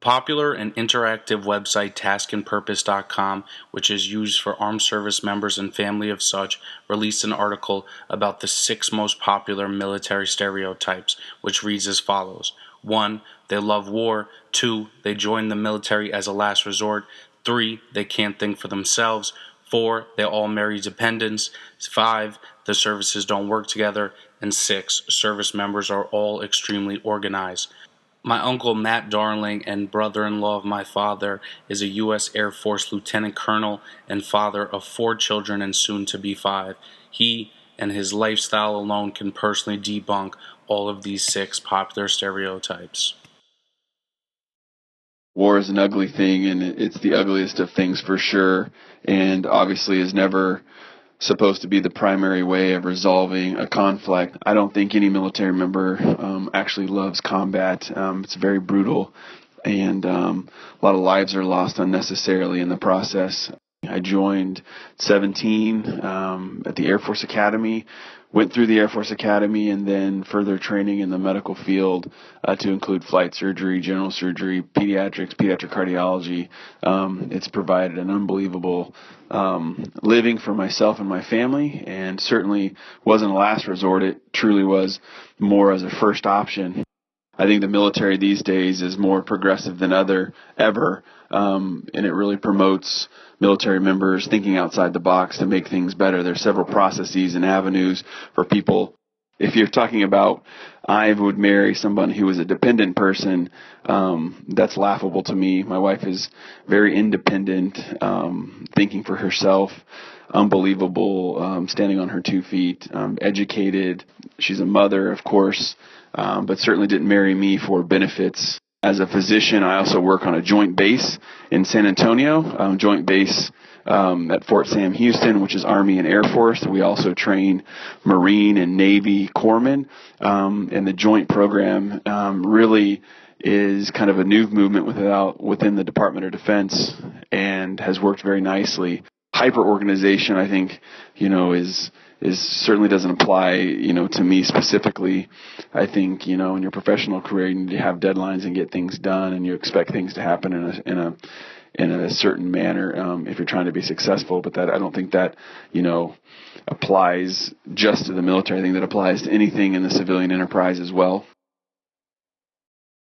Popular and interactive website taskandpurpose.com, which is used for armed service members and family of such, released an article about the 6 most popular military stereotypes, which reads as follows. 1. They love war. 2. They join the military as a last resort. 3. They can't think for themselves. 4. They all marry dependents. 5. The services don't work together. And 6. Service members are all extremely organized. My uncle Matt Darling and brother-in-law of my father is a U.S. Air Force lieutenant colonel and father of 4 children and soon to be 5. He and his lifestyle alone can personally debunk all of these 6 popular stereotypes. War is an ugly thing, and it's the ugliest of things for sure, and obviously is never supposed to be the primary way of resolving a conflict. I don't think any military member actually loves combat. It's very brutal, and a lot of lives are lost unnecessarily in the process. I joined 17 at the Air Force Academy, went through the Air Force Academy, and then further training in the medical field to include flight surgery, general surgery, pediatrics, pediatric cardiology. It's provided an unbelievable living for myself and my family, and certainly wasn't a last resort. It truly was more as a first option. I think the military these days is more progressive than ever, and it really promotes military members thinking outside the box to make things better. There's several processes and avenues for people. If you're talking about I would marry someone who is a dependent person, that's laughable to me. My wife is very independent, thinking for herself, unbelievable, standing on her 2 feet, educated. She's a mother, of course, but certainly didn't marry me for benefits. As a physician, I also work on a joint base in San Antonio, joint base at Fort Sam Houston, which is Army and Air Force. We also train Marine and Navy corpsmen, and the joint program really is kind of a new movement within the Department of Defense and has worked very nicely. Hyper-organization, I think, is certainly doesn't apply, to me specifically. I think, in your professional career, you need to have deadlines and get things done, and you expect things to happen in a certain manner if you're trying to be successful. But I don't think that, applies just to the military. I think that applies to anything in the civilian enterprise as well.